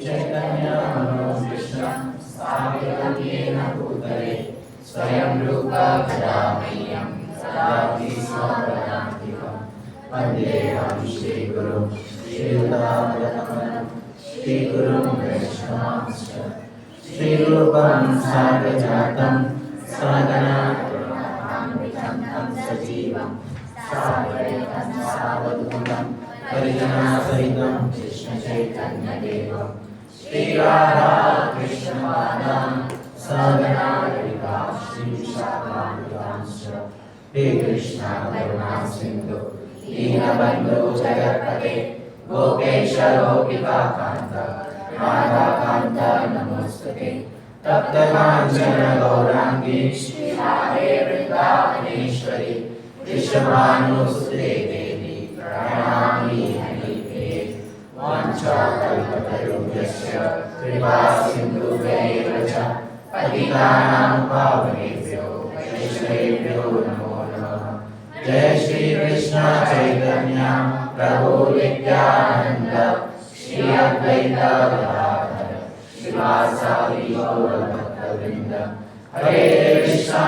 Chaitanya Manोभीष्टं स्थापितं येन भूतले स्वयं रूपा कदामह्यं ददाति स्वपदान्तिकं वन्देऽहं श्रीगुरुं श्रीयुतापदकमलं श्रीगुरुं वैष्णवांश्च श्रीरूपं साग्रजातं सहगना गुरुणान्वितं तं सजीवं साद्वैतं सावधूतं परिजनसहितं कृष्णचैतन्यदेवं श्रीराधा कृष्णपादान् सहगना ललिता श्रीविशाखान्वितांश्च हे कृष्ण करुणा सिन्धु दीनबन्धो जगत्पते गोपेश गोपिकान्त राधाकान्त नमोस्तुते तप्तकाञ्चन गौराङ्गी श्रीराधे वृन्दावनेश्वरी वृषभानुसुते देवी प्रणमामि हरिप्रिये वाञ्छाकल्पतरुभ्यश्च कृपा सिन्धुभ्यैव च पतितानां पावनेभ्यो वैष्णवेभ्यो नमो नमः। जय श्री कृष्ण चैतन्य प्रभु नित्यानंद श्री अद्वैत गदाधर श्रीवासादि गौरभक्तवृंद। हरे Krishna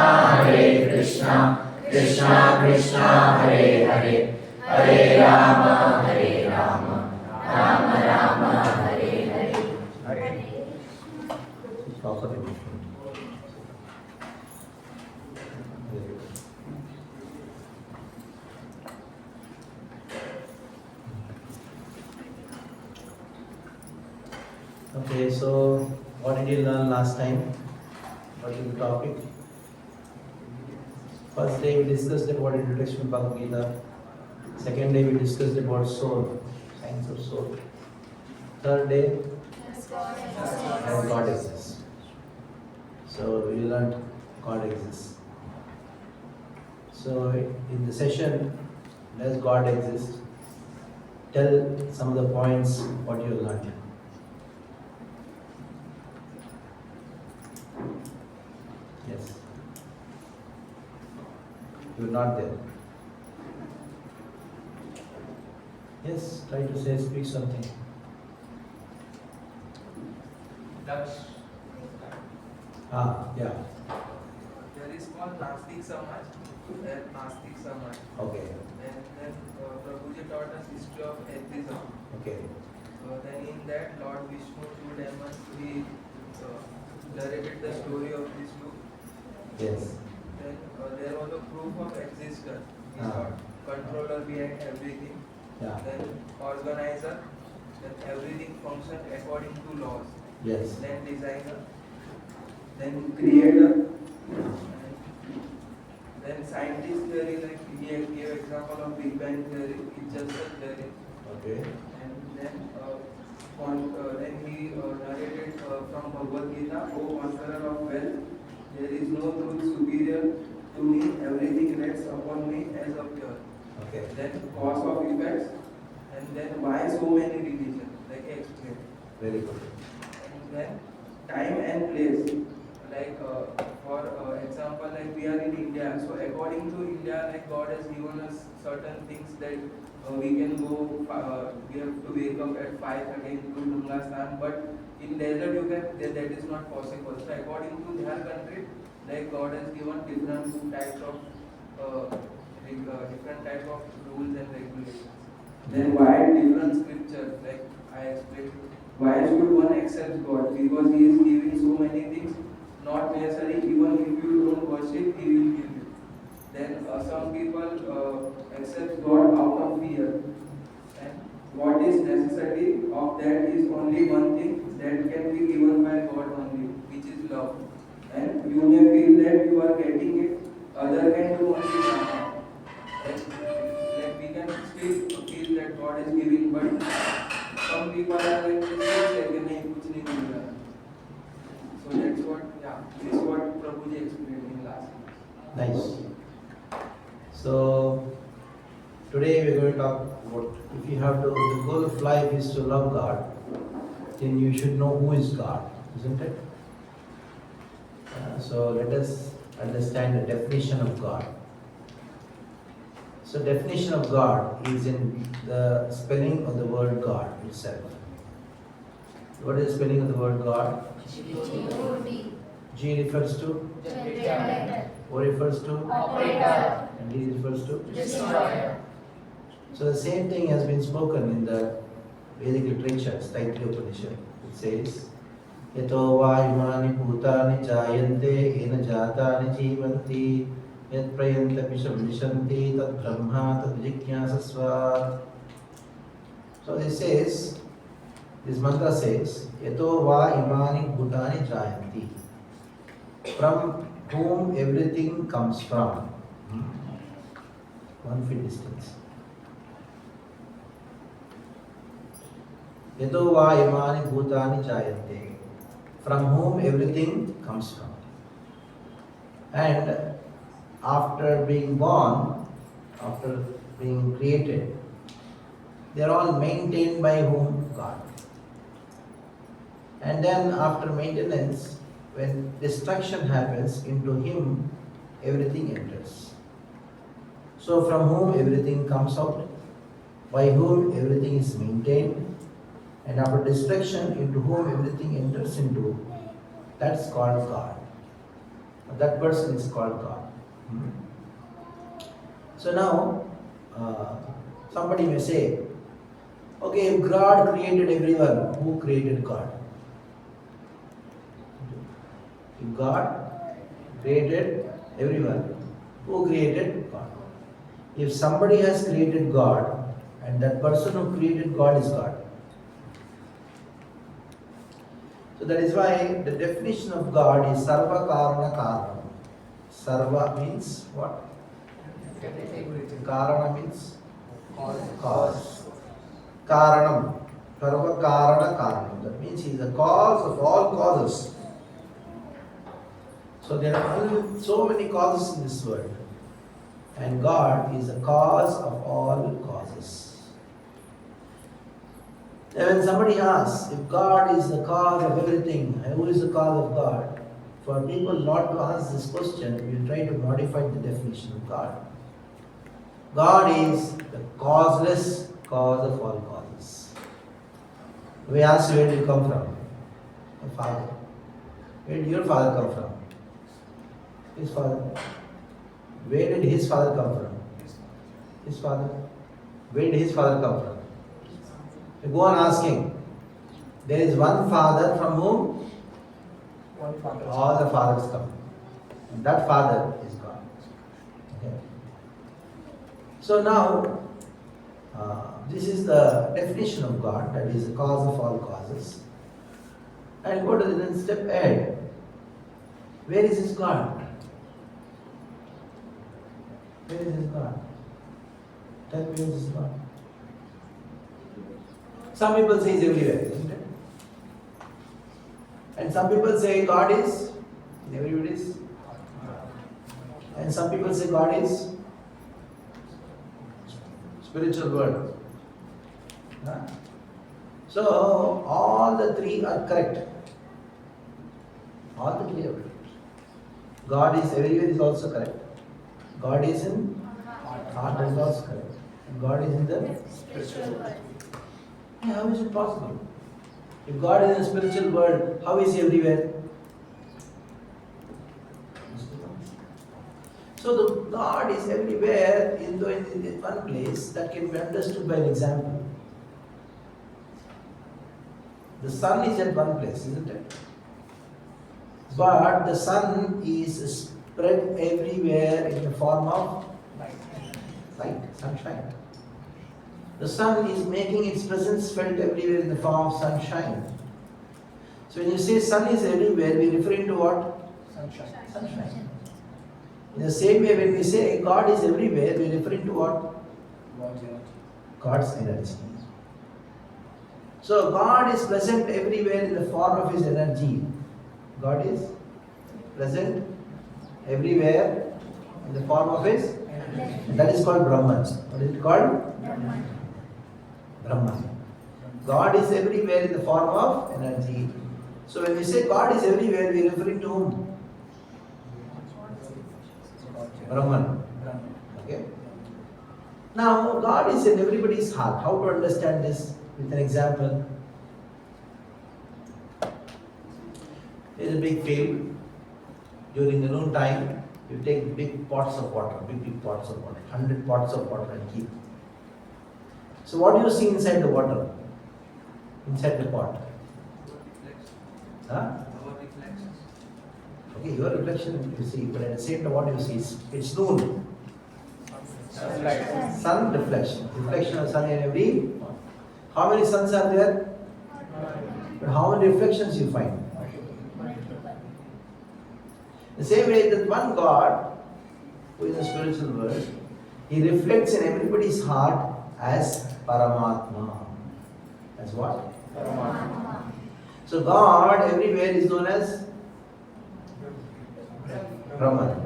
Krishna Krishna Hare Hare Hare Ram Ram Ram Hare Hare. Okay, so what did you learn last time? What is the topic? First day we discussed about introduction to Bhagavad Gita. Second day we discussed about soul, science of soul. Third day, that God exists. So we learned God exists. So in the session, does God exist? Tell some of the points what you learned. Yes. You're not there. Yes, try to say, speak something. Yeah. There is called Nastik Samaj and Nastik Samaj. Okay. And then Prabhuji taught us history of atheism. Okay. Then in that Lord Vishnu through demons he narrated the story of Vishnu. Yes. Then there was a proof of existence. He Ah. thought controller behind everything. Yeah. Then organizer. Then everything functioned according to laws. Yes. Then designer. Then creator. Then scientist theory, like he gave example of Big Bang theory, it's just a theory. Okay. And then he narrated from Bhagavad Gita, O conqueror of wealth, there is no truth superior to me, everything rests upon me as a pure. Okay. Then cause of effects, and then why so many religions, like I explained. Very good. And then time and place, like for example, like we are in India, so according to India, like God has given us certain things that we can go, we have to wake up at 5 again to Ganga Stan, but in desert you can, that is not possible. So according to their country, like God has given different types of rules and regulations. Then why different scriptures, like I explained, why should one accept God? Because He is giving so many things, not necessarily even if you don't worship, He will give you. Then some people accept God out of fear. And what is necessity of that is only one thing that can be given by God only, which is love. And you may feel that you are getting it, other can do only dharma. Like we can still feel that God is giving, but some people are like, kuch nahi mil raha. So that's what, this is what Prabhuji explained in last class. Nice. So today we're going to talk about, if you have to, the goal of life is to love God, then you should know who is God, isn't it? So let us understand the definition of God. So definition of God is in the spelling of the word God itself. What is the spelling of the word God? G-O-D. G refers to, Generator. O refers to, Operator. and D refers to. Destroyer. So the same thing has been spoken in the Vedic literature, Taittiriya Upanishad. It says, Yato va imani bhutani jayante ena jatani jivanti yat prayanta pisham vishanti tat brahma tat jigyasasva. So this mantra says, Yato va imani bhutani jayanti. From whom everything comes from. 1 feet distance. Yato va imani bhutani jayante. From whom everything comes from. And after being born, after being created, they are all maintained by whom? God. And then after maintenance, when destruction happens, into him everything enters. So from whom everything comes out, by whom everything is maintained, and after destruction, into whom everything enters into, that's called God. That person is called God. So now, somebody may say, okay, if God created everyone, who created God? If God created everyone, who created God? If somebody has created God, and that person who created God is God. So that is why the definition of God is Sarva Karana Karanam. Sarva means what? Karana means cause. Karanam. Sarva Karana Karanam. That means he is the cause of all causes. So there are so many causes in this world. And God is the cause of all causes. And when somebody asks, if God is the cause of everything, who is the cause of God? For people not to ask this question, we will try to modify the definition of God. God is the causeless cause of all causes. We ask, where did you come from? Your father. Where did your father come from? His father. Where did his father come from? His father. Where did his father come from? You go on asking. There is one father from whom all the fathers come. And that father is God. Okay. So now, this is the definition of God, that is the cause of all causes. And go to the next step ahead. Where is his God? Where is his God? Tell me, where is his God? Some people say he's everywhere, isn't it? And some people say God is everywhere is. And some people say God is spiritual world. So all the three are correct. All the three are correct. God is everywhere is also correct. God is in heart is also correct. And God is in the Spiritual world. How is it possible? If God is in the spiritual world, how is he everywhere? So the God is everywhere in one place that can be understood by an example. The sun is at one place, isn't it? But the sun is spread everywhere in the form of light, sunshine. The sun is making its presence felt everywhere in the form of sunshine. So when you say sun is everywhere, we are referring to what? Sunshine. In the same way, when we say God is everywhere, we are referring to what? God's energy. So God is present everywhere in the form of his energy. God is present everywhere in the form of his energy. That is called Brahman. What is it called? Brahman. God is everywhere in the form of energy. So when we say God is everywhere, we are referring to whom? Brahman. Okay. Now, God is in everybody's heart. How to understand this? With an example. There is a big field. During the noon time, you take big pots of water, big pots of water, 100 pots of water and keep. So what do you see inside the water? Inside the pot? Huh? Our reflections. Okay, your reflection you see, but at the same time what you see is, it's noon. Sun reflection. Reflection of sun in every. How many suns are there? But how many reflections you find? The same way that one God, who is in the spiritual world, he reflects in everybody's heart as Paramatma. As what? Paramatma. So God everywhere is known as Brahman.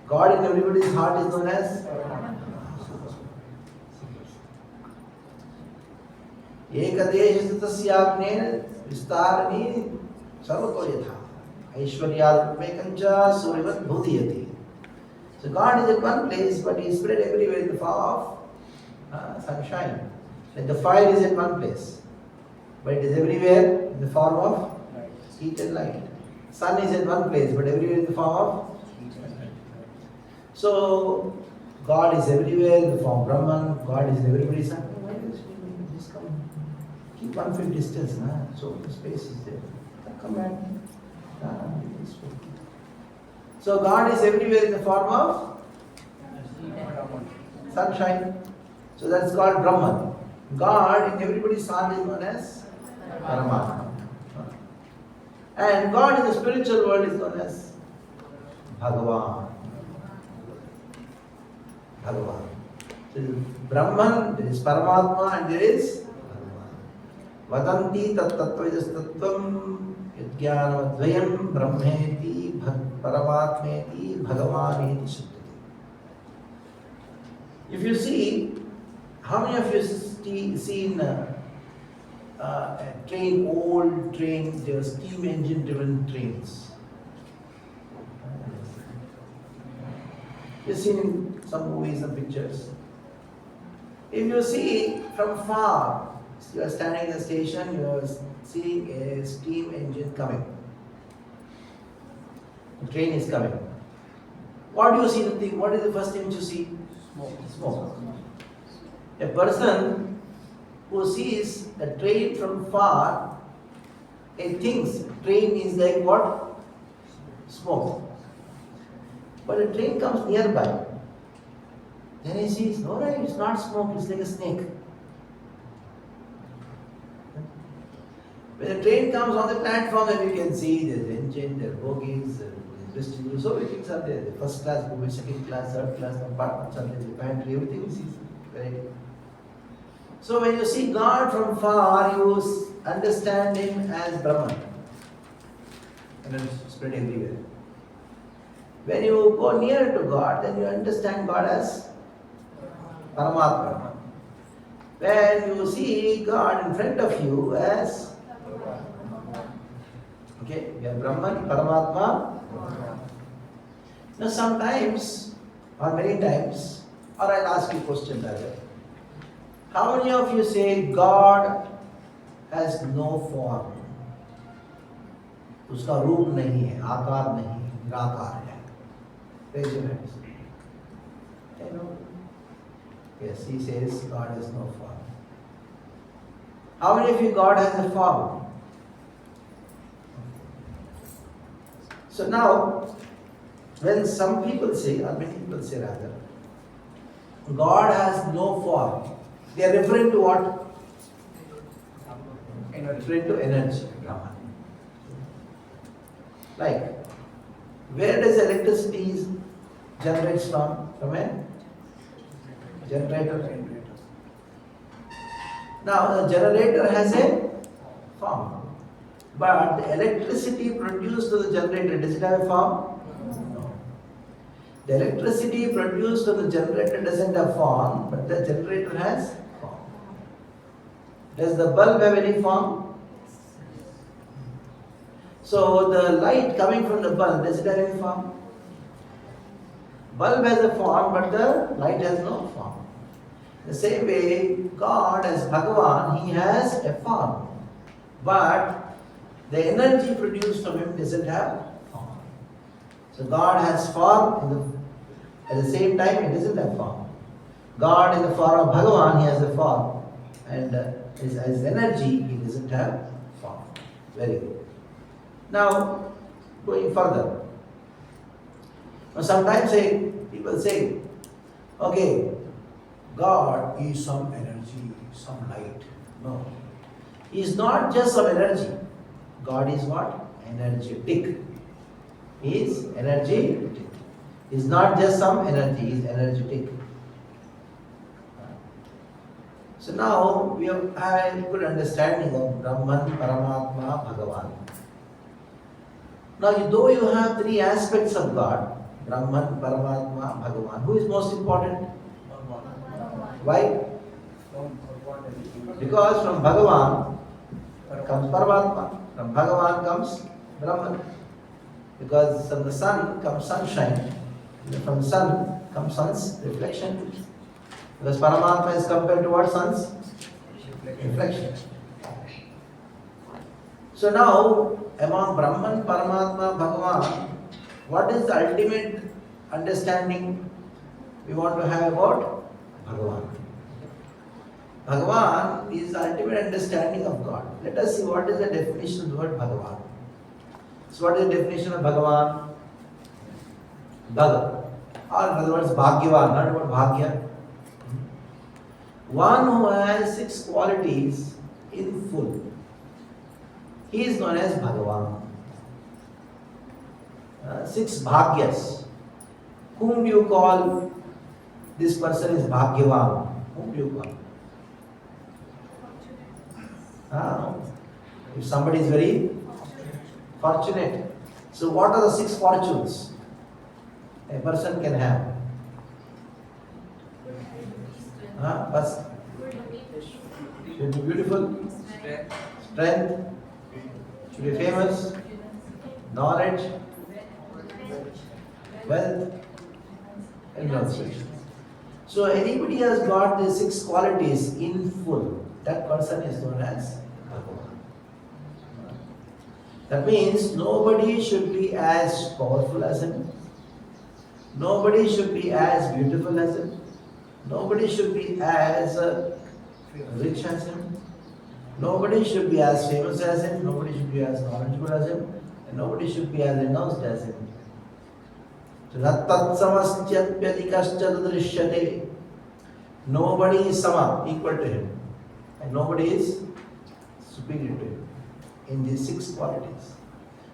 God in everybody's heart is known as Ekadesh Tasyagne Vistarani Sarvato Yatha Aishwaryamekancha Surivat Bhudiyati. So God is at one place, but He is spread everywhere in the form of sunshine. Like the fire is at one place, but it is everywhere in the form of heat and light. Sun is at one place, but everywhere in the form of heat and light. So God is everywhere in the form of Brahman. God is in everybody's heart. Why is this come? Keep 1 foot distance, na? So the space is there. Come back. So God is everywhere in the form of sunshine. So that's called Brahman. God in everybody's heart is known as Paramatma. And God in the spiritual world is known as Bhagavan. Bhagavan. So there is Brahman, there is Paramatma, and there is Bhagavan. Vadanti tat tattvajas tattvam yajnanavadvayam brahmeti paramatmeti bhagavaneti shuddhati. If you see, how many of you seen a train, old train, there were steam engine driven trains? You've seen in some movies and pictures. If you see from far, you are standing in the station, you are seeing a steam engine coming. The train is coming. What do you see? What is the first thing you see? Smoke. A person who sees a train from far, he thinks train is like what? Smoke. But a train comes nearby. Then he sees, no, right, it's not smoke, it's like a snake. When the train comes on the platform, then you can see there's engine, there are bogies, vestibules, so many things are there. The first class, bogie, second class, third class, compartments are there, the pantry, everything is very. So when you see God from far, you understand Him as Brahman. And it's spread everywhere. When you go nearer to God, then you understand God as Paramatma. When you see God in front of you as okay, we have Brahman, Paramatma. Now sometimes, or many times, or I'll ask you a question rather. How many of you say God has no form? उसका रूप नहीं है, आकार नहीं है, निराकार है. Raise your hands. I know. Yes, he says God has no form. How many of you God has a form? So now, when some people say, or many people say rather, God has no form, they are referring to what? Referring to energy, Brahman. Like, where does electricity generates from? From a generator. Now, the generator has a form. But the electricity produced to the generator, does it have a form? No. The electricity produced to the generator doesn't have form, but the generator has form. Does the bulb have any form? So the light coming from the bulb, does it have any form? Bulb has a form, but the light has no form. The same way, God as Bhagavan, he has a form. But the energy produced from him doesn't have form. So God has form, at the same time it doesn't have form. God in the form of Bhagavan, he has a form. And his energy, he doesn't have form. Very good. Now, going further. Now sometimes people say, okay, God is some energy, some light. No. He is not just some energy. God is what? Energetic. He is energetic. He is not just some energy, he is energetic. So now we have a good understanding of Brahman, Paramatma, Bhagavan. Now though you have three aspects of God, Brahman, Paramatma, Bhagavan, who is most important? Why? Because from Bhagavan comes Paramatma, from Bhagavan comes Brahman. Because from the sun comes sunshine, from the sun comes sun's reflection. Because Paramatma is compared to what? Sun's reflection. So now, among Brahman, Paramatma, Bhagavan, what is the ultimate understanding we want to have about Bhagavan? Bhagavan is the ultimate understanding of God. Let us see what is the definition of the word Bhagavan. So what is the definition of Bhagavan? Bhag. Or in other words, Bhagyavan, not about Bhagya. One who has 6 qualities in full. He is known as Bhagavan. 6 Bhagyas. Whom do you call this person is Bhagyavan? Whom do you call? If somebody is very fortunate. So what are the 6 fortunes a person can have? First, should be beautiful, strength, should be famous, knowledge, wealth, and renunciation. So anybody has got these 6 qualities in full, that person is known as Bhagavan. That means nobody should be as powerful as him. Nobody should be as beautiful as him. Nobody should be as rich as him. Nobody should be as famous as him. Nobody should be as knowledgeable as him. And nobody should be as renounced as him. So nobody is sama, equal to him. And nobody is superior to him in these 6 qualities.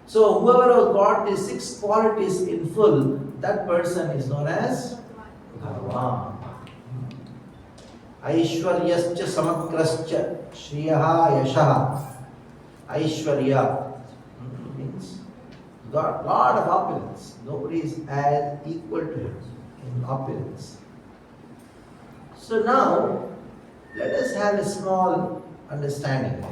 So whoever has got these 6 qualities in full, that person is known as Bhagavan. Aishwaryascha samakrascha shriyaha yashaha. Aishwarya means God, lot of opulence. Nobody is as equal to him in opulence. So now, let us have a small understanding.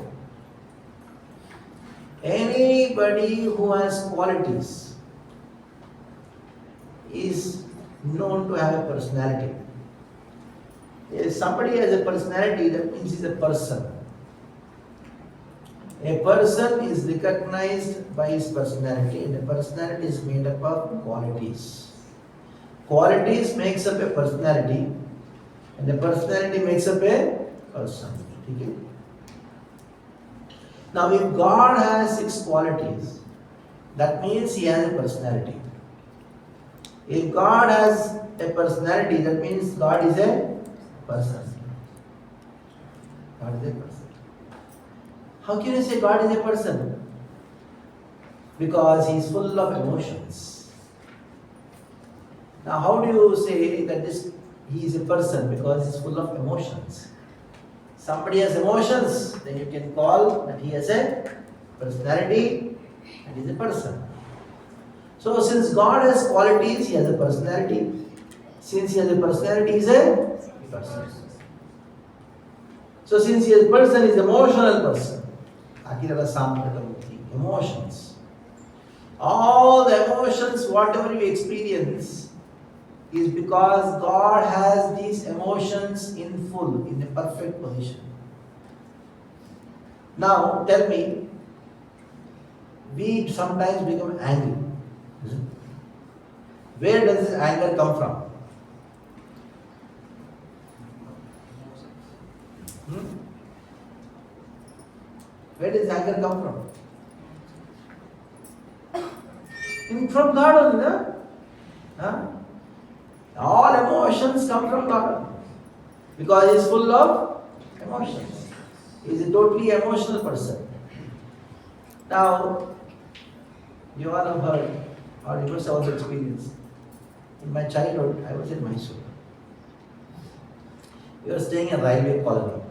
Anybody who has qualities is known to have a personality. If somebody has a personality, that means he's a person. A person is recognized by his personality, and a personality is made up of qualities. Qualities makes up a personality, and the personality makes up a person. Okay? Now, if God has 6 qualities, that means he has a personality. If God has a personality, that means God is a person. God is a person. How can you say God is a person? Because he is full of emotions. Now, how do you say that he is a person? Because he is full of emotions. Somebody has emotions, then you can call that he has a personality and he is a person. So since God has qualities, he has a personality. Since he has a personality, he is a person. So since he is a person, he is an emotional person. Emotions. All the emotions, whatever you experience, is because God has these emotions in full, in a perfect position. Now, tell me, we sometimes become angry. Where does this anger come from? Where does anger come from? From God only, no? Huh? All emotions come from God. Because He is full of emotions. He is a totally emotional person. Now, you all have heard, or you must have also experienced. In my childhood, I was in Mysore. We were staying in a railway colony.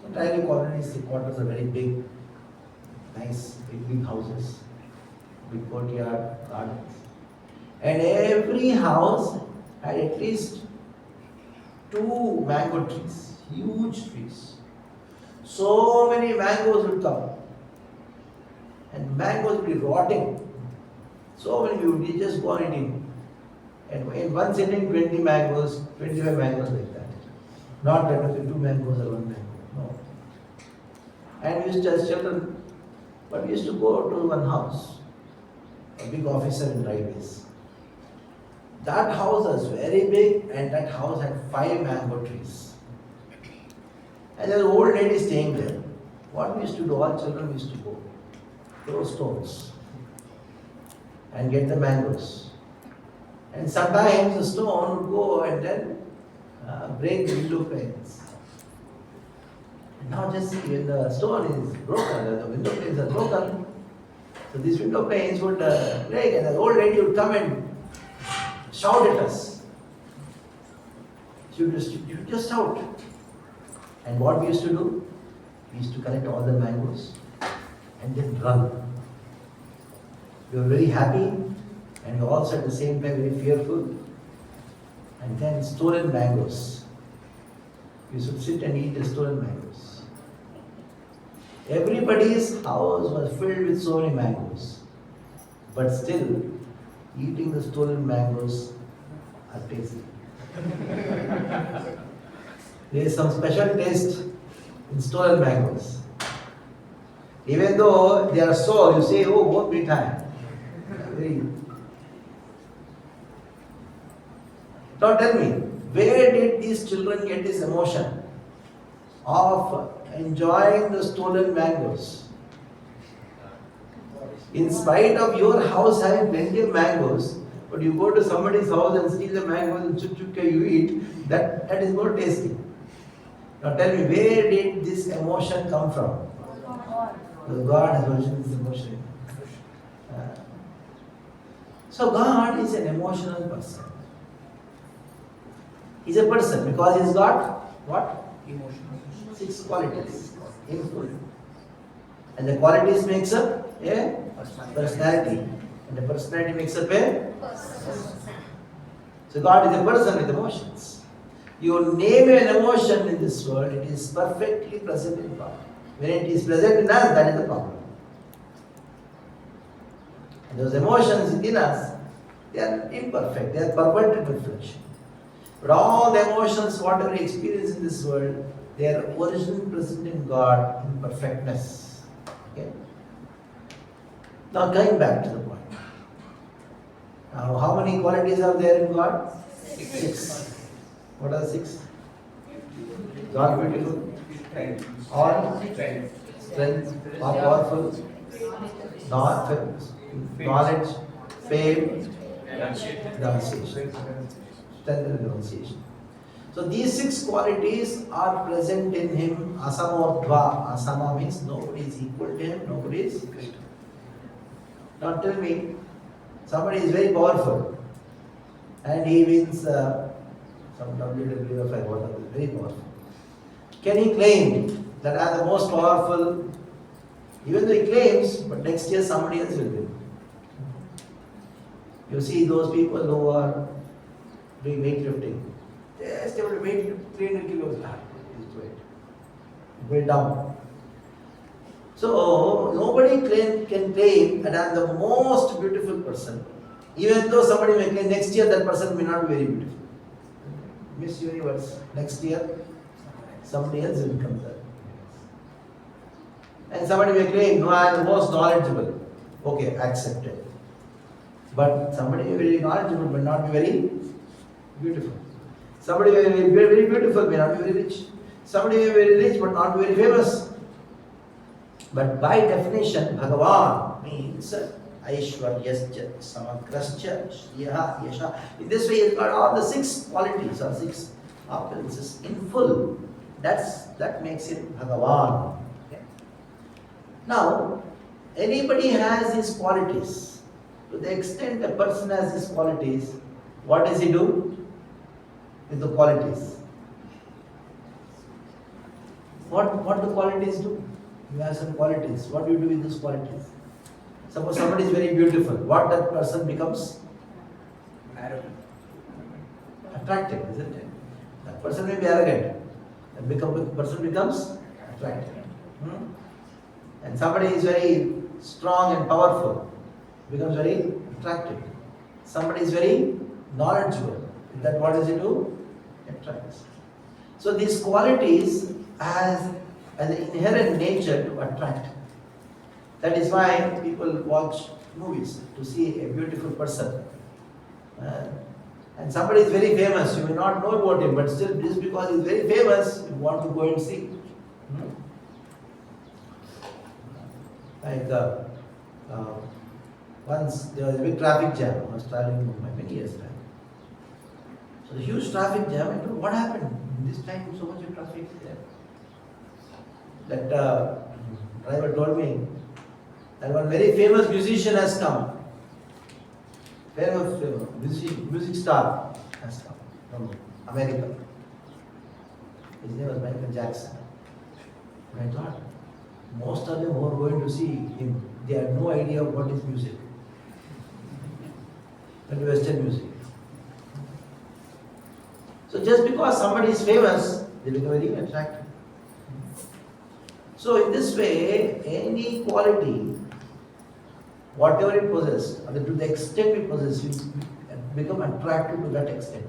The railway colonies, the quarters are very big, nice, big houses, big courtyard, gardens. And every house had at least 2 mango trees, huge trees. So many mangoes would come. And mangoes would be rotting. So many we would just go on eating. And in one sitting, 20 mangoes, 25 mangoes like that. Not that only 2 mangoes or 1 mango. No. And we used to, as children, but we used to go to one house, a big officer in railways. That house was very big, and that house had 5 mango trees. And there was an old lady staying there. What we used to do, all children used to go, throw stones and get the mangoes. And sometimes the stone would go and then break the window panes. And now just see, when the stone is broken, the window panes are broken, so these window panes would break, and the old lady would come and shout at us. She would just shout. And what we used to do? We used to collect all the mangoes and then run. We were very happy, and we were also at the same time very fearful. And then stolen mangoes. We should sit and eat the stolen mangoes. Everybody's house was filled with so many mangoes. But still, eating the stolen mangoes are tasty. There is some special taste in stolen mangoes. Even though they are sour, you say, oh, won't be time. Now tell me, where did these children get this emotion of enjoying the stolen mangoes? In spite of your house having plenty of mangoes, but you go to somebody's house and steal the mangoes and chuk you eat, that is more tasty. Now tell me, where did this emotion come from? Because God has originated this emotion. So God is an emotional person. He's a person because he's got what? Emotional. 6 qualities in full. And the qualities makes up a personality. And the personality makes up a person. So God is a person with emotions. You name an emotion in this world, it is perfectly present in God. When it is present in us, that is the problem. And those emotions within us, they are imperfect, they are perverted reflection. But all the emotions, whatever we experience in this world, they are originally present in God in perfectness. Okay? Now going back to the point. Now how many qualities are there in God? 6. What are 6? God beautiful, all strength, all powerful, knowledge, fame, renunciation. Strength and renunciation. So these 6 qualities are present in him. Asamordhva. Asama means nobody is equal to him, nobody is greater. Now tell me, somebody is very powerful and he wins some WWF or whatever, very powerful. Can he claim that I am the most powerful? Even though he claims, but next year somebody else will win. You see those people who are doing weightlifting. They are able to weight 300 kilos. Put it down. So nobody can claim that I am the most beautiful person. Even though somebody may claim next year that person may not be very beautiful. Miss Universe, next year somebody else will become there. And somebody may claim, no, I am the most knowledgeable. Okay, accepted. But somebody may be very knowledgeable but not be very beautiful. Somebody may be very beautiful, may not be very rich. Somebody may be very rich but not be very famous. But by definition, Bhagavan means Aishwaryascha, Samagrascha, Shriyaha, Yasha. In this way, he's got all the 6 qualities or 6 opulences in full. That makes him Bhagavan. Okay? Now, anybody has his qualities. To the extent a person has his qualities, what does he do with the qualities? What do qualities do? You have some qualities. What do you do with those qualities? Suppose somebody is very beautiful. What that person becomes? Arrogant. Attractive, isn't it? That person may be arrogant. That person becomes attractive. And somebody is very strong and powerful, becomes very attractive. Somebody is very knowledgeable. That what does he do? Attracts. So these qualities has an inherent nature to attract. That is why people watch movies to see a beautiful person. And somebody is very famous, you may not know about him, but still just because he is very famous, you want to go and see. Like once there was a big traffic jam. I was traveling in Mumbai many years back. So the huge traffic jam, I thought, what happened? This time so much of traffic there. That driver told me that one very famous musician has come. Famous music star has come from America. His name was Michael Jackson. And I thought, most of them who are going to see him, they have no idea of what is music. But Western music. So just because somebody is famous, they become very attractive. So in this way, any quality, whatever it possesses, or to the extent it possesses, you become attracted to that extent.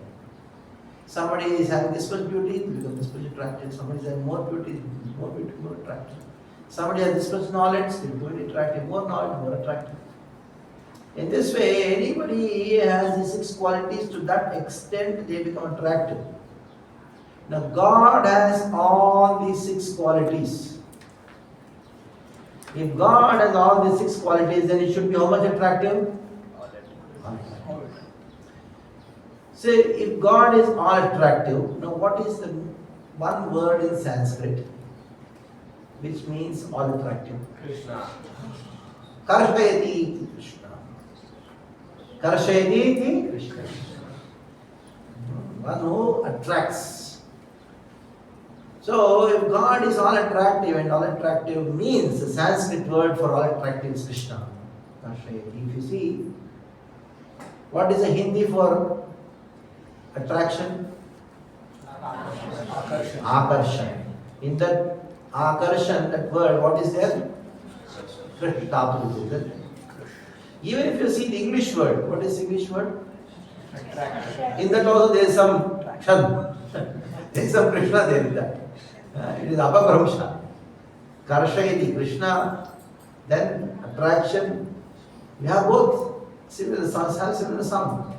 Somebody is having this much beauty, you become this much attracted. Somebody is having more beauty, more attracted. Somebody has this much knowledge, they become very attractive. More knowledge, more attractive. In this way, anybody has these 6 qualities, to that extent they become attractive. Now God has all these 6 qualities. If God has all these 6 qualities, then it should be how much attractive? So if God is all attractive, now what is the one word in Sanskrit which means all attractive? Krishna. Karshayati Krishna. Karshayati Krishna. One who attracts. So if God is all attractive, and all attractive means, the Sanskrit word for all attractive is Krishna. Karshayati. If you see, what is the Hindi for attraction? Akarshan. In that Akarshan, that word, what is there? Krishna. Even if you see the English word, what is the English word? Attraction. In that also there is some Shan. There is some Krishna there in that. It is Apabhramsha. Karshayati Krishna, then attraction. We have both. Similar sounds have similar sound.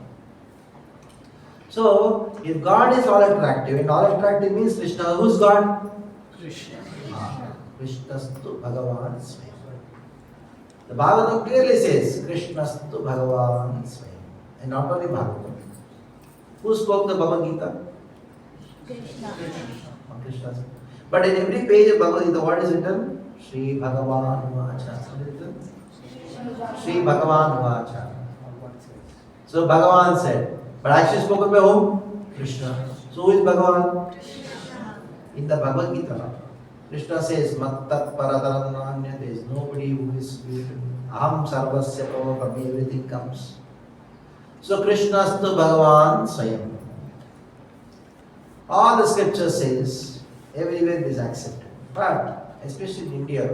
So, if God is all attractive, and all attractive means Krishna, who's God? Krishna. Krishnastu Bhagavan Swayam. The Bhagavatam clearly says, Krishnastu Bhagavan Swayam. And not only Bhagavatam. Who spoke the Bhagavad Gita? Krishna. But in every page of Bhagavad Gita, what is written? Sri Bhagavan Vacha. Sri Bhagavan Vacha. So Bhagavan said. But actually spoken by whom? Krishna. So who is Bhagavan? In the Bhagavad Gita, Krishna says, Mattat Paradarananya, there is nobody who is beautiful. Aham Sarvasya Prabhu, from me everything comes. So Krishnastu Bhagavan Swayam. All the scripture says, everywhere it is accepted. But, especially in India,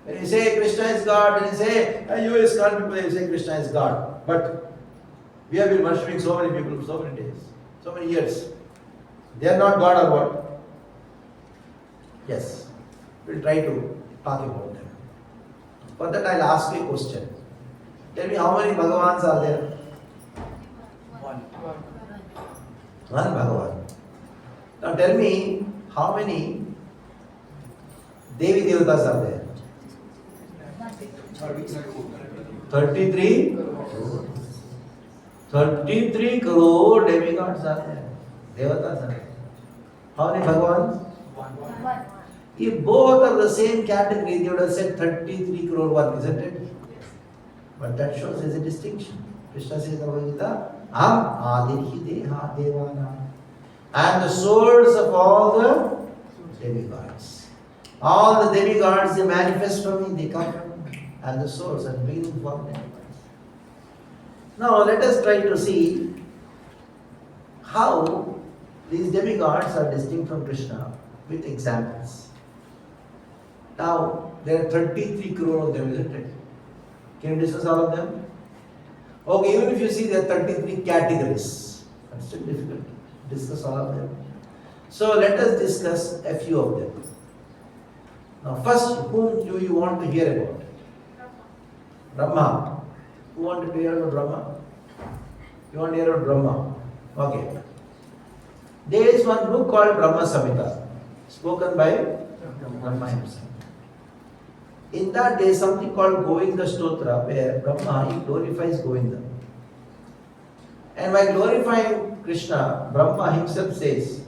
when you say Krishna is God, when you say, US people, you say Krishna is God. But We have been worshipping so many people for so many days, so many years. They are not God or what? Yes. We'll try to talk about them. For that I'll ask you a question. Tell me how many Bhagavans are there? One Bhagavan. Now tell me how many Devi Devatas are there? 33 crore. 33 crore demigods are there. Devatas are there. How many Bhagavans? One. If both are the same category, they would have said 33 crore one, isn't it? But that shows there's a distinction. Krishna says in the Bhagavad Gita, Aham Adirhi Deha Devana. I am the source of all the demigods. All the demigods, they manifest from me, they come from me. I am the source and beginning for demigods. Now let us try to see how these demigods are distinct from Krishna with examples. Now, there are 33 crore of them, isn't it? Can you discuss all of them? Okay, even if you see there are 33 categories, it's still difficult to discuss all of them. So let us discuss a few of them. Now first, whom do you want to hear about? Brahma. Who wanted to hear about Brahma? You want to hear about Brahma? Okay. There is one book called Brahma Samhita, spoken by Brahma himself. In that there is something called Govinda Stotra, where Brahma, he glorifies Govinda. And by glorifying Krishna, Brahma himself says,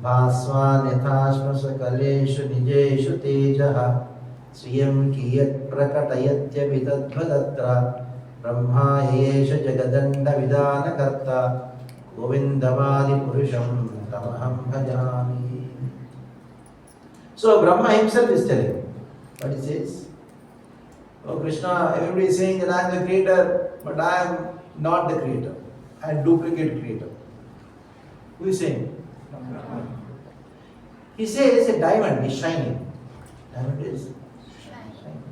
Bhaswan yathashmasa kaleshu nijeshu tejaha swayam kiyat prakatayatya vidadvadatra Brahma yesha jagadanda vidana karta Govindavadi purusham tamaham bhajami. So Brahma himself is telling what he says. Oh Krishna, everybody is saying that I am the creator, but I am not the creator. I am duplicate creator. Who is saying? He says a diamond is shining. Diamond is shining.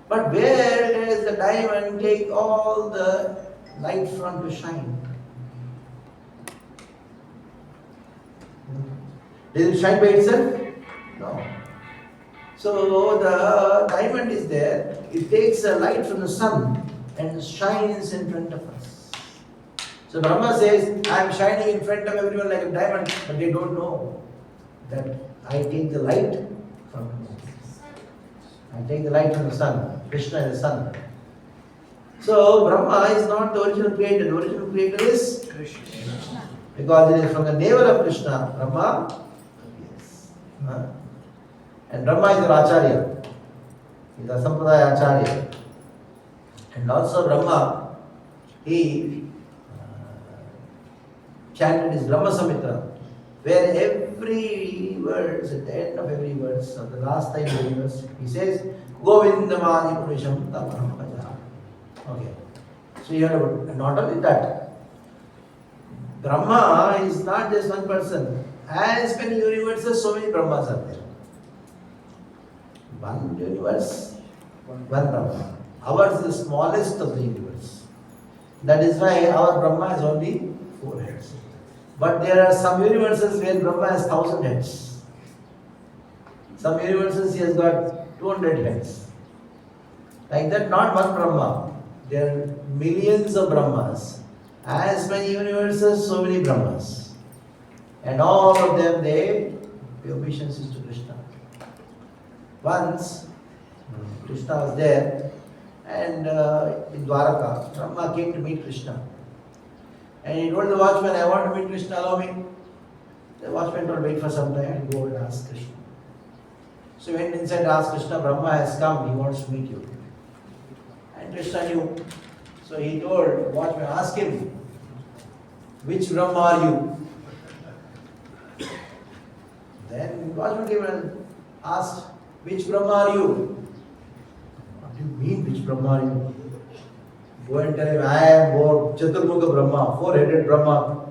But where does the diamond take all the light from to shine? Does it shine by itself? No. So the diamond is there, it takes the light from the sun and shines in front of us. So Brahma says, I am shining in front of everyone like a diamond, but they don't know that I take the light from the sun. I take the light from the sun. Krishna is the sun. So Brahma is not the original creator. The original creator is Krishna. Because it is from the navel of Krishna, Brahma. Yes. And Brahma is our Acharya. He is a Sampradaya Acharya. And also Brahma, he chanted his Brahma Samhita, where every verse, at the end of every verse, of the last line of every verse, he says, Govindamadi Purisham Tamaham Bhajami. Okay. So you have, and not only that, Brahma is not just one person. As many universes, so many Brahmas are there. One universe, one Brahma. Ours is the smallest of the universe. That is why our Brahma has only 4 heads. But there are some universes where Brahma has 1,000 heads. Some universes he has got 200 heads. Like that, not one Brahma. There are millions of Brahmas. As many universes, so many Brahmas. And all of them, they pay obeisances to Krishna. Once, Krishna was there, and in Dwaraka, Brahma came to meet Krishna. And he told the watchman, I want to meet Krishna, allow me. The watchman told, wait for some time and go and ask Krishna. So he went inside and asked Krishna, Brahma has come, he wants to meet you. And Krishna knew. So he told the watchman, ask him, which Brahma are you? Then the watchman came and asked, which Brahma are you? What do you mean, which Brahma are you? Go and tell him, I am Chaturmukha Brahma, 4-headed Brahma.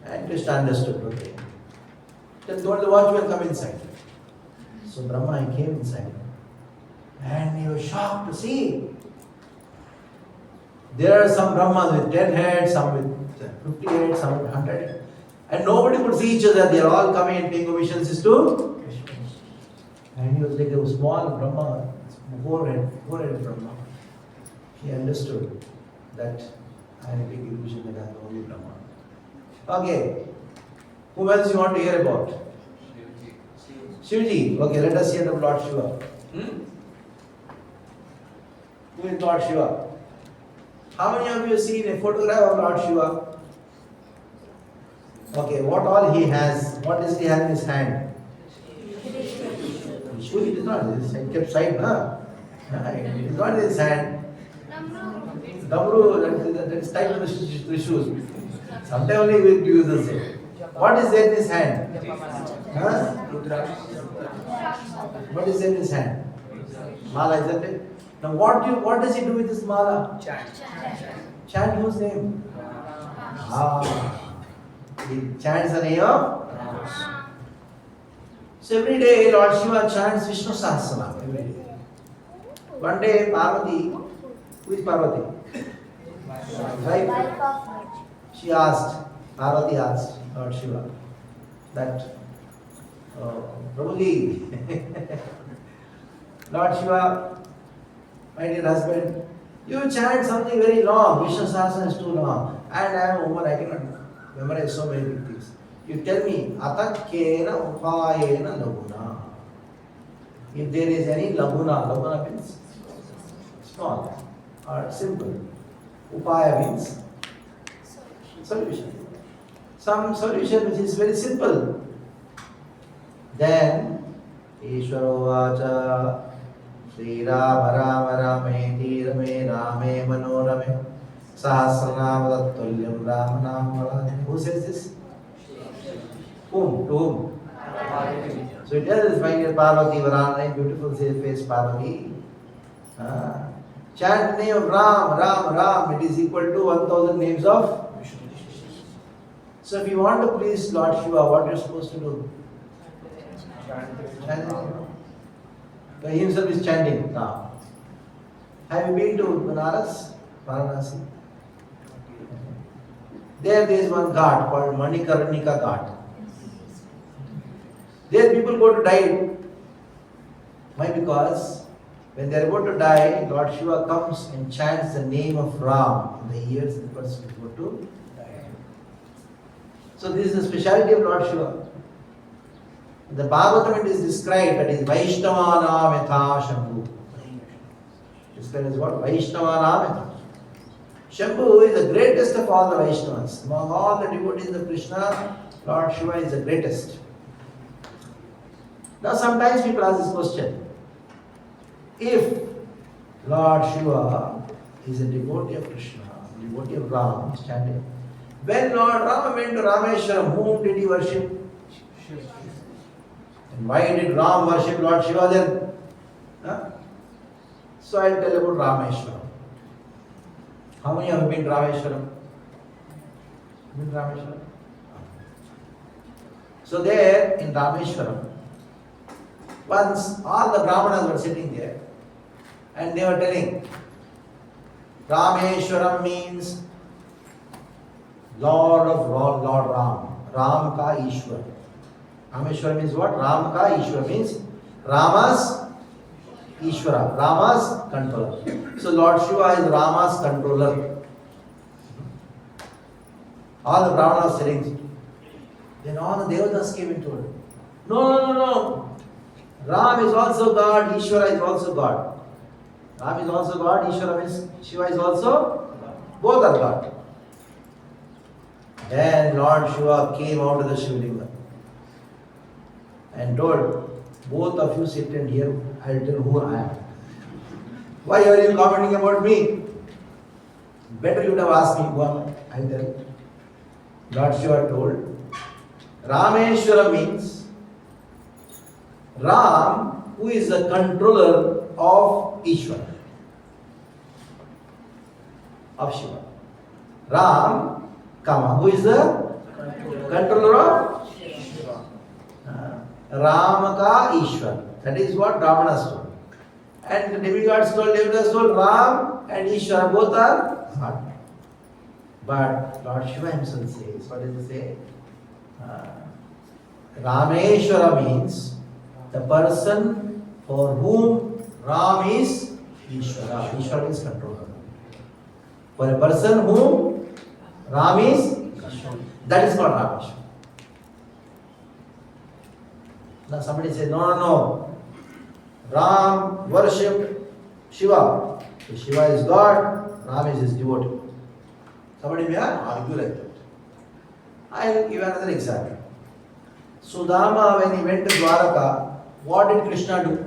And Krishna understood, okay. Then told the watchman, come inside. So Brahma, he came inside. And he was shocked to see There are some Brahmas with 10 heads, some with 50 heads, some with 100 heads. And nobody could see each other. They are all coming and paying obeisances to Krishna. And he was like a small Brahma, four-headed Brahma. He understood that I am a big illusion that I am the only Brahma. Okay. Who else you want to hear about? Shivji. Okay, let us hear of Lord Shiva. Who is Lord Shiva? How many of you have seen a photograph of Lord Shiva? Okay, what all he has? What does he have in his hand? Trishul, it is not. It is kept side, na? It is not in his hand. Damru, that is tied to the Trishul. Sometimes only we will use the same. What is there in his hand? Huh? What is there in his hand? Mala, isn't it? Now what does he do with this mala? Chant whose name? He chants the name of Ram. So every day Lord Shiva chants Vishnu Sahasranam every day. One day Parvati, who is Parvati? Right? She asked, Parvati asked Lord Shiva that, Prabhuji, Lord Shiva, my dear husband, you chant something very long, Vishnu Sahasranam is too long, and I am a woman, I cannot memorize so many big things. You tell me, Atakkena upayena laguna. If there is any laguna means small or simple. Upaya means solution. Some solution which is very simple. Then, Ishvaro vacha Sri Rama Rama Rameti Rame Rame Manorame Sahasranam Tattulyam Rama Nama. Who says this? Whom? To whom? So it tells, my dear Parvati Varana, beautiful face Parvati. Chant the name of Ram, Ram, Ram. It is equal to 1000 names of Vishnu. So if you want to please Lord Shiva, what you are supposed to do? Chant. He himself is chanting Ram. Have you been to Banaras? Varanasi? There is one ghat called Manikarnika Ghat. There people go to die. Why? Because when they are about to die, Lord Shiva comes and chants the name of Ram in the ears of the person who is about to die. So this is the speciality of Lord Shiva. In the Bhagavatam it is described that is Vaishnavanam Yatha Shambhu. Described as what? Vaishnavanam Yatha. Shambhu is the greatest of all the Vaishnavas. Among all the devotees of Krishna, Lord Shiva is the greatest. Now sometimes people ask this question. If Lord Shiva is a devotee of Krishna, a devotee of Ram, is chanting, when Lord Rama went to Rameshwaram, whom did he worship? And why did Ram worship Lord Shiva then? Huh? So I'll tell about Rameshwaram. How many have been to Rameshwaram? Been to Rameshwaram? So there in Rameshwaram, once all the Brahmanas were sitting there and they were telling, Rameshwaram means Lord of Lord Ram. Ram ka Ishwar. Rameshwaram means what? Ram ka Ishwar means Rama's Ishwara, Rama's controller. So Lord Shiva is Rama's controller. All the Brahmanas were sitting. Then all the Devatas came and told, No. Ram is also God, Ishvara is also God. Ram is also God, Ishvara means Shiva is also, both are God. Then Lord Shiva came out of the Shivlinga and told, both of you sit and hear, I will tell who I am. Why are you commenting about me? Better you would have asked me who am I. I tell. Lord Shiva told, Rameshwara means Ram, who is the controller of Ishwara, of Shiva. Ram, who is the controller of Shiva. Ram ka Ishwar. That is what Brahmanas told. And the demigods told, Devatas told, Ram and Ishwara both are God. But Lord Shiva himself says, what does he say? Rameshwara means the person for whom Ram is Ishvara. Ishvara means controller. For a person whom Ram is, that is called Rameshwara. Now somebody says, no. Ram worshipped Shiva. So Shiva is God, Ram is his devotee. Somebody may argue like that. I will give another example. Sudama, when he went to Dwaraka, what did Krishna do?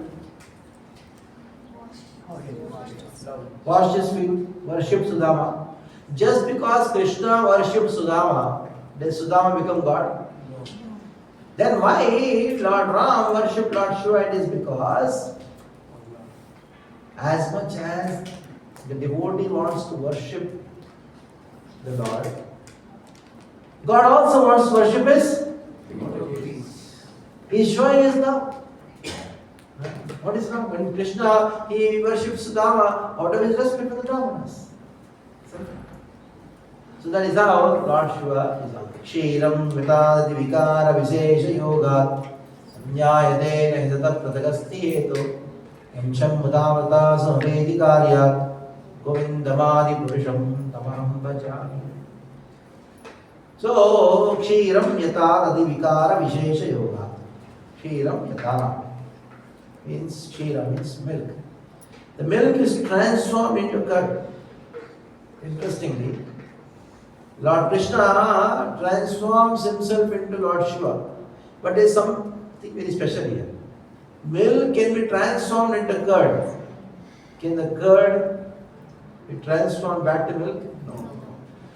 Washed his feet, worshipped Sudama. Just because Krishna worshipped Sudama, did Sudama become God? No. Then why Lord Ram worshipped Lord Shiva? It is because as much as the devotee wants to worship the Lord, God also wants to worship his devotees. He is showing his love. What is wrong? When Krishna, he worships Sudama out of his respect for the Brahmanas. So that is how Lord Shiva is on. Kshiram vitadi vikara visesha yoga samnyayate nahidata pratagasti hetu yamsham mudamata samvedi karya govindamadi purusham tamaham bhajami. So kshiram yatadi vikara visesha yoga. Kshiram yata means kshira means milk. The milk is transformed into curd. Interestingly, Lord Krishna transforms himself into Lord Shiva. But there is something very special here. Milk can be transformed into curd. Can the curd be transformed back to milk? No.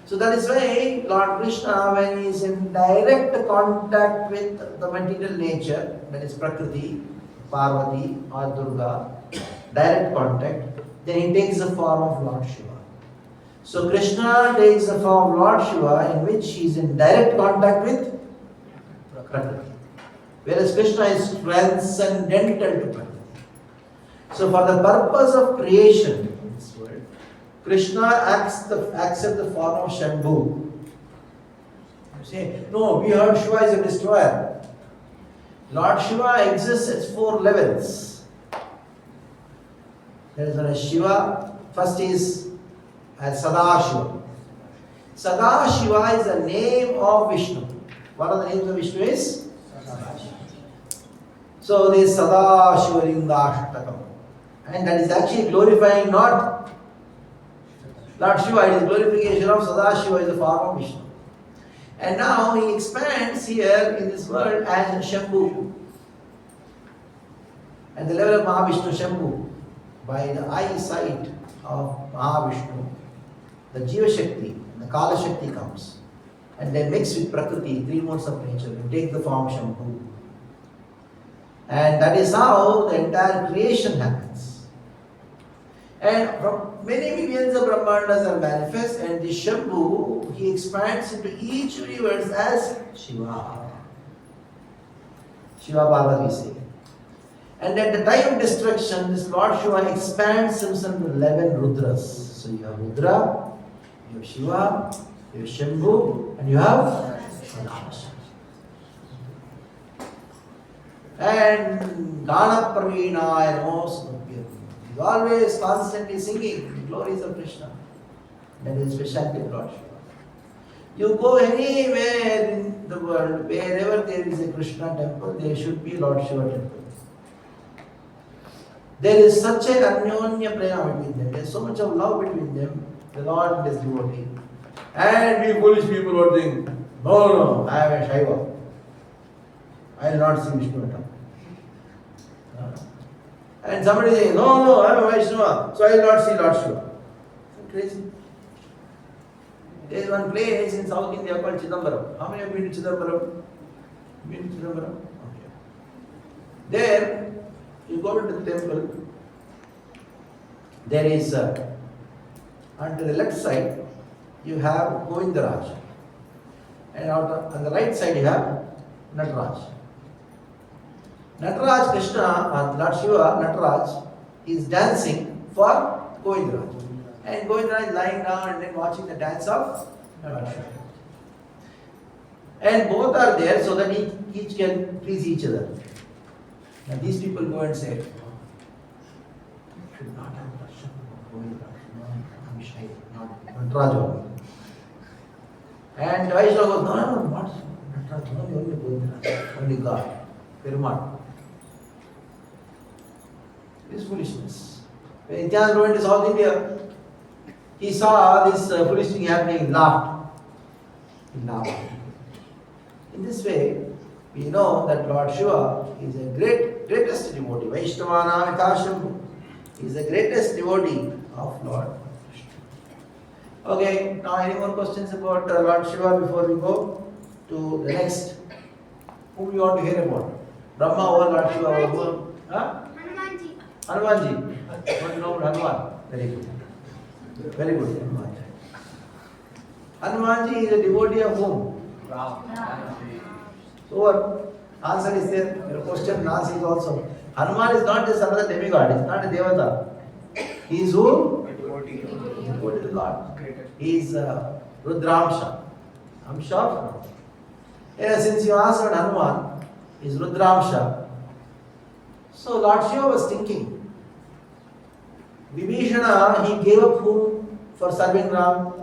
So that is why Lord Krishna, when he is in direct contact with the material nature, that is Prakriti, Parvati or Durga, direct contact, then he takes the form of Lord Shiva. So Krishna takes the form of Lord Shiva in which he is in direct contact with Prakriti. Whereas Krishna is transcendental to Prakriti. So for the purpose of creation in this world, Krishna accepts the form of Shambhu. You say, no, we heard Shiva is a destroyer. Lord Shiva exists at 4 levels. There is one as Shiva. First is as Sadashiva. Sadashiva is the name of Vishnu. One of the names of Vishnu is Sadashiva. So there is Sadashiva Lingashtakam. And that is actually glorifying not Lord Shiva, it is glorification of Sadashiva is the form of Vishnu. And now he expands here in this world as Shambhu. At the level of Mahavishnu Shambhu, by the eyesight of Mahavishnu, the Jiva Shakti, the Kala Shakti comes. And they mix with Prakriti, 3 modes of nature, and take the form Shambhu. And that is how the entire creation happens. And from many millions of Brahmandas are manifest, and the Shambhu, he expands into each universe as Shiva. Shiva Parvati say. And at the time of destruction, this Lord Shiva expands himself to 11 Rudras. So you have Rudra, you have Shiva, you have Shambhu, and you have Sadashiva. And Gana Pravinaya Namo. He's always constantly singing the glories of Krishna. That is specialty of Lord Shiva. You go anywhere in the world, wherever there is a Krishna temple, there should be Lord Shiva temple. There is such a anyonya prema between them. There is so much of love between them, the Lord and his devotee. And we foolish people are saying, no, I am a Shiva. I will not see Vishnu at all. And somebody saying, no, I am a Vaishnava, so I will not see Lord Shiva. It's crazy. There is one place in South India called Chidambaram. How many have been to Chidambaram? Been to Chidambaram? Okay. There, you go to the temple, there is, on the left side, you have Govindaraj. And on the right side, you have Nataraj. Nataraj Krishna, Lord Shiva, Nataraj, is dancing for Govindaraj. And Govindra is lying down and then watching the dance of Lord Shiva. And both are there so that each can please each other. Now these people go and say, should not have darshan of Govindra. I'm shy, not Nataraja. And Vaishnava goes, no, not Nataraja, only Govindra, only God, Perumal. It is foolishness. When Nityananda went to South India, he saw this foolish thing happening, he laughed. He laughed. In this way, we know that Lord Shiva is a greatest devotee. Vaishnavana Vitasham is the greatest devotee of Lord Krishna. Okay, now any more questions about Lord Shiva before we go to the next? Whom you want to hear about? Brahma or Lord Shiva or who? Huh? Hanumanji. Hanumanji. Want to know Hanuman? Very good. Very good, Hanumanji. Hanumanji is a devotee of whom? So what? Answer is there. Your question answer is also. Hanuman is not just another demigod. He is not a devata. He is who? Devotee to the God. He is Rudramsha. Amsha of Hanuman. Since you answered Hanuman, he is Rudramsha. So Lord Shiva was thinking. Vibhishana, he gave up whom for serving Ram?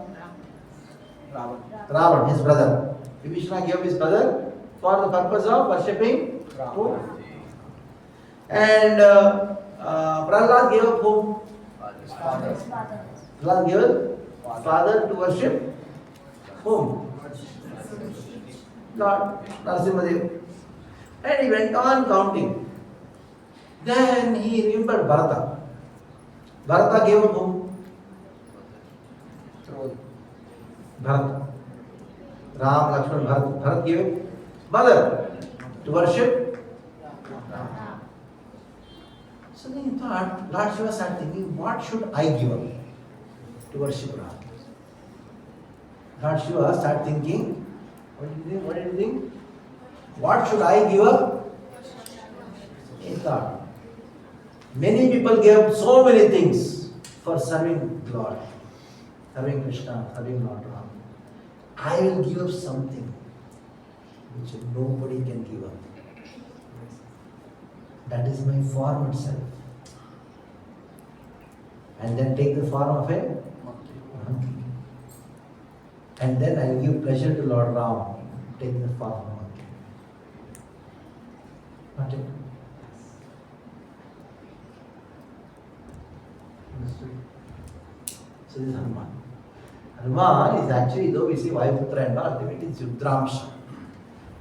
Ravan, his brother. Vibhishana gave his brother for the purpose of worshipping whom? And Prahlad gave up whom? Prahlad gave up father to worship whom? Lord Narasimhadev. And he went on counting. Then he remembered Bharata. Bharata gave up whom? Bharat. Ram, Lakshman, Bharat. Bharat gave up mother to worship. So then he thought, Lord Shiva started thinking, what should I give up to worship Ram? Lord Shiva started thinking, what did you think? What should I give up? He thought, many people gave so many things for serving Lord, serving Krishna, serving Lord Ram. I will give up something which nobody can give up. That is my form itself. And then take the form of a monkey. And then I will give pleasure to Lord Ram, take the form of a monkey. Not it? So this is Hanuman. Hanuman is actually, though we see Vayuputra and all, ultimately it's Rudramsha.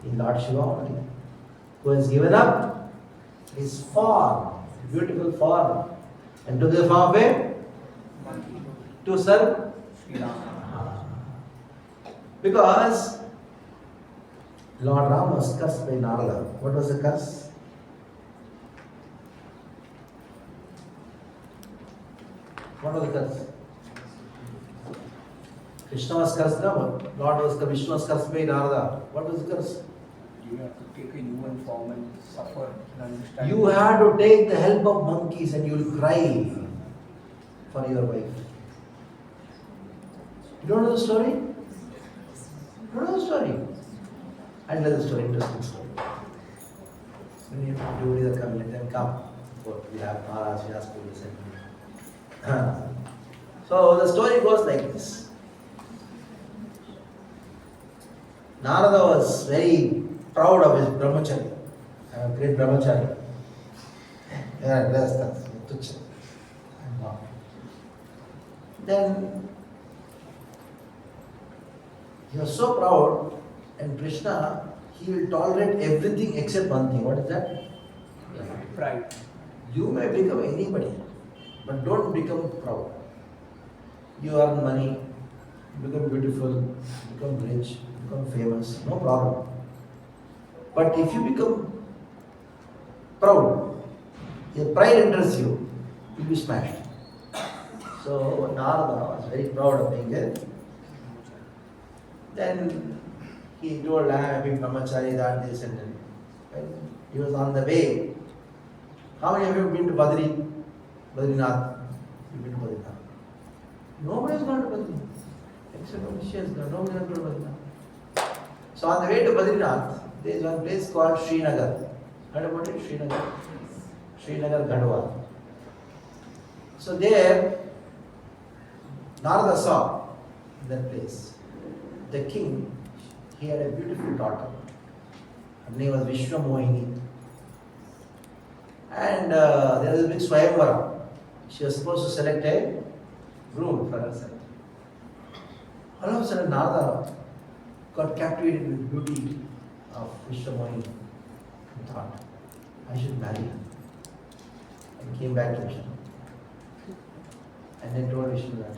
In Lord Shiva only. Who has given up his form, beautiful form, and took the form of a monkey to serve Sri Rama. Because Lord Ram was cursed by Narada. What was the curse? What was the curse? Krishna was cursed, no? Vishnu was cursed by Narada. What was the curse? You have to take a human form and suffer and understand. You had to take the help of monkeys and you will cry for your wife. You don't know the story? You don't know the story? I'll tell the story, interesting story. When you have to do it, come, let them come. We have Maharaj, we ask for this. So the story goes like this. Narada was very proud of his brahmachari, great brahmachari. Then he was so proud, and Krishna, he will tolerate everything except one thing. What is that? Pride. You may become anybody, but don't become proud. You earn money, become beautiful, become rich, become famous, no problem. But if you become proud, your pride enters you, you'll be smashed. So Narada was very proud of being there. Then he told, I am being brahmachari, that, this, and then. When he was on the way. How many of you have been to Badrinath? You've been to Badrinath. Nobody is going to Badrinath. Except only she has gone. Nobody is going to Badrinath. So on the way to Badrinath, there is one place called Srinagar. Heard about it? Srinagar? Srinagar Gadwal. So there, Narada saw that place. The king, he had a beautiful daughter. Her name was Vishwamohini. And there was a big Swayamvara. She was supposed to select a groom for herself. All of a sudden, Narada got captivated with the beauty of Vishwamohini and thought, I should marry her. And came back to Vishnu. And then told Vishnu that,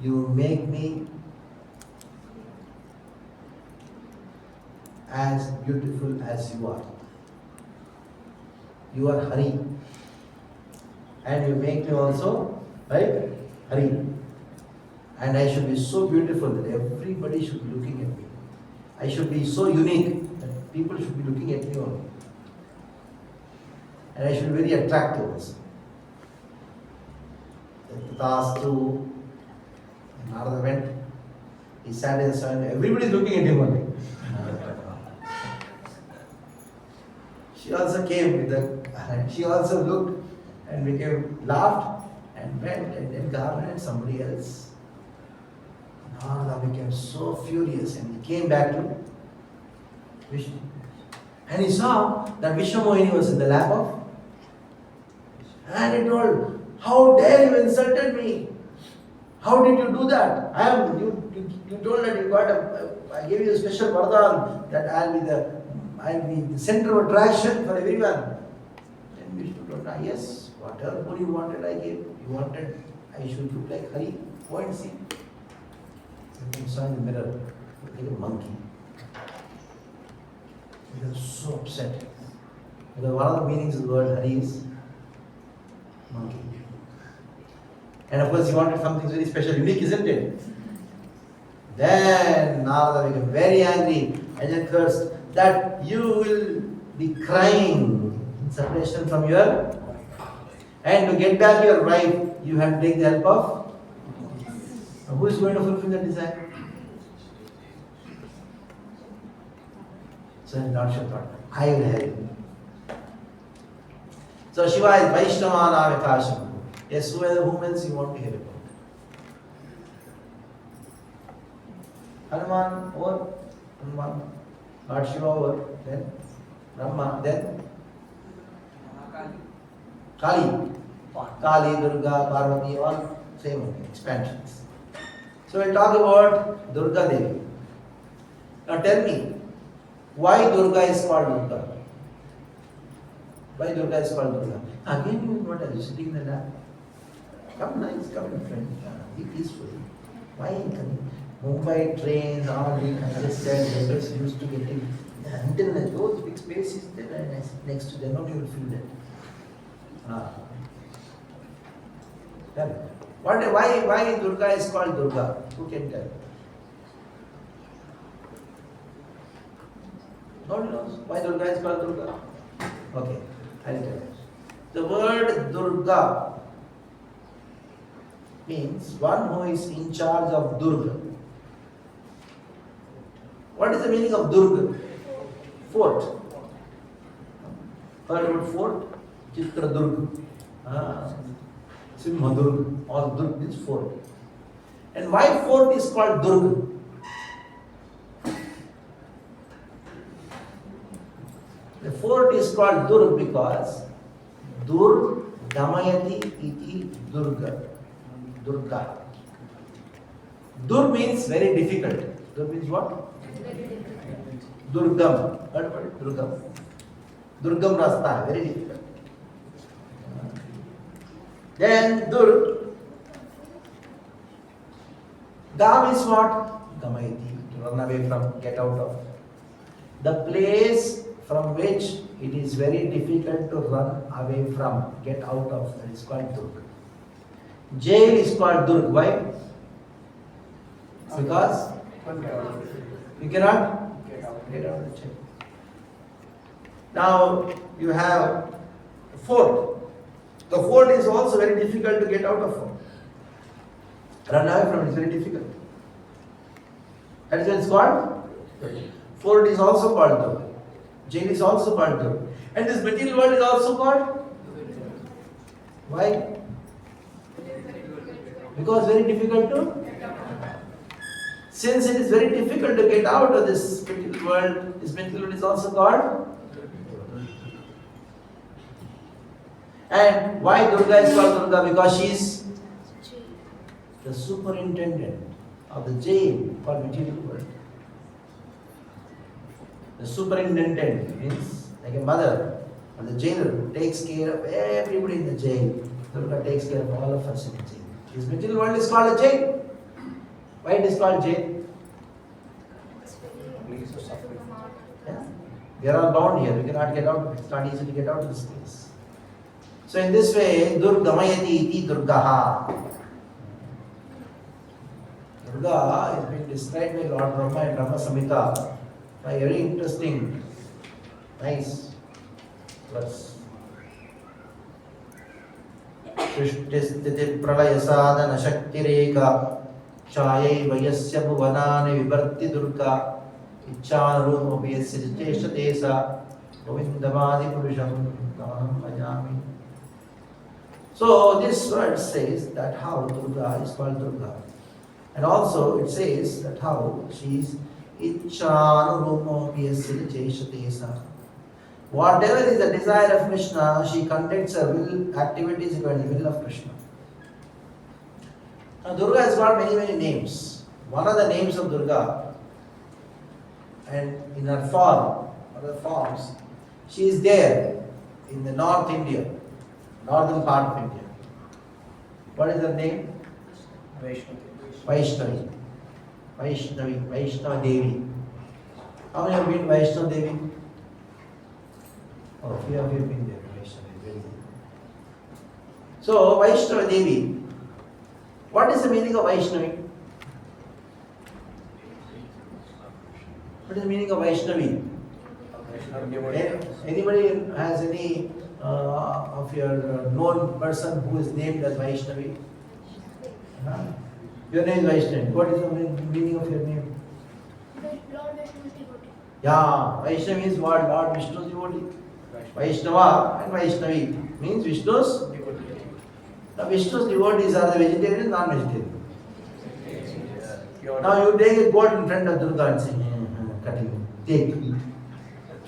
you make me as beautiful as you are. You are Hari. And you make me also, right? Hari. And I should be so beautiful that everybody should be looking at me. I should be so unique that people should be looking at me only. And I should be very attractive also. Tatastu. Narada went. He sat in the sun. Everybody is looking at him only. She also came with the. She also looked and became laughed and went and then garnered somebody else. Narada became so furious and he came back to Vishnu. And he saw that Vishwamohini was in the lap of. And he told, how dare you insulted me? How did you do that? You told that you got I gave you a special vardhan that I'll be the center of attraction for everyone. Then Vishnu told, yes, whatever more you wanted I gave. You wanted I should look like Hari. Go and see. And he saw in the mirror like a monkey. He was so upset. Because one of the meanings of the word Hari is monkey. And of course he wanted something very special, unique, isn't it? Then Narada became very angry and then cursed that you will be crying in separation from your, and to get back your wife, you have to take the help of. Now who is going to fulfill the desire? So Lord Shiva thought, I will help you. So Shiva is Vaishnava Namakasham. Yes, whom else you want to hear about? Hanuman over, Hanuman, Lord Shiva over, then Brahma, then Kali, Durga, Parvati, all same expansions. So we'll talk about Durga Devi. Now tell me, why Durga is called Durga? Why Durga is called Durga? Again, you will not sitting in the lap. Come nice, come in friend. Be peaceful. Why coming? Mumbai trains, all the congested, vendors used to getting until those big spaces there and next to them, not you will feel that. Tell me. Why Durga is called Durga? Who can tell? Nobody knows why Durga is called Durga. Okay, I'll tell you. The word Durga means one who is in charge of Durga. What is the meaning of Durga? Fort. Heard about fort? Chitra Durga. Simha Durga. All Durga means fort. And why fort is called Durga? The fort is called Durga because Dur Damayati iti Durga. Durga. Dur means very difficult. Dur means what? Durgam. Heard about it? Durgam. Durgam Rasta, very difficult. Then Dur. Gam is what? Gamayati. To run away from, get out of. The place from which it is very difficult to run away from, get out of, that is called Durga. Jail is called Durga. Why? Because you cannot get out of the jail. Now you have a fort. The fort is also very difficult to get out of. Run away from it is very difficult. That is why it's called. Fort is also called Durga. Jail is also called Durga. And this material world is also called. Why? Because very difficult to. Since it is very difficult to get out of this material world, this material world is also called. And why Durga is called Durga? Because she is the superintendent of the jail or material world. The superintendent means like a mother or the jailer who takes care of everybody in the jail. Durga takes care of all of us in the jail. This material world is called a jail. Why it is called jail? Place of suffering. Yeah. We are all bound here. We cannot get out. It's not easy to get out of this place. So in this way, Durgamayati iti Durgaha. Durga is being described by Lord Brahma and Brahma Samhita by a very interesting, nice verse. Shrishtisthiti pralaya sadhana shakti reka chayai vayasya bhuvanani vivarti Durga ichchanurupa piyasya cheshate sa govindamadi purusham tamaham bhajami. So this verse says that how Durga is called Durga. And also it says that how she is ichchanurupa piyasya cheshate sa. Whatever is the desire of Krishna, she conducts her will activities according to the will of Krishna. Now Durga has got many names. One of the names of Durga, and in her form, other forms, she is there in the North India, northern part of India. What is her name? Vaishnavi. Vaishnava Devi. How many have been to Vaishnava Devi? Oh, few of you have been there, Vaishnavi, very good. So, Vaishnava Devi, what is the meaning of Vaishnavi? What is the meaning of Vaishnavi? Anybody has any of your known person who is named as Vaishnavi? Your name is Vaishnavi. What is the meaning of your name? Lord Vishnu's devotee. Yeah, Vaishnavi is what? Lord Vishnu's devotee. Vaishnava and Vaishnavi means Vishnu's devotee. Now Vishnu's devotees are the vegetarian and non-vegetarian. Now you take a goat in front of Durga and say, cutting, take.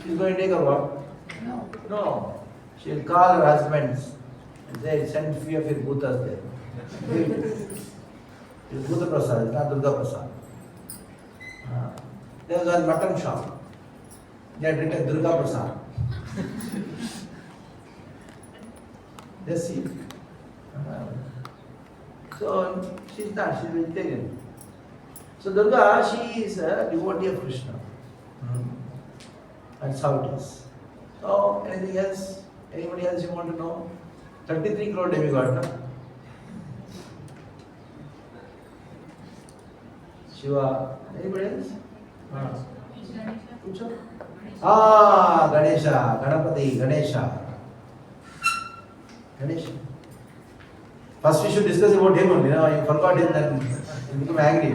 She's going to take a what? No. She'll call her husbands and say, send few of your bhutas there. It's Bhuta Prasad, it's not Durga Prasad. There was one mutton shop. They had written Durga Prasad. That's it. So she's not, she's vegetarian. So Durga, she is a devotee of Krishna. That's how it is. So anything else? Anybody else you want to know? 33 crore demigod, no? Shiva. Anybody else? Ganesha, Ganapati, Ganesha. Ganesha. First we should discuss about him only. You forgot him, then you become angry.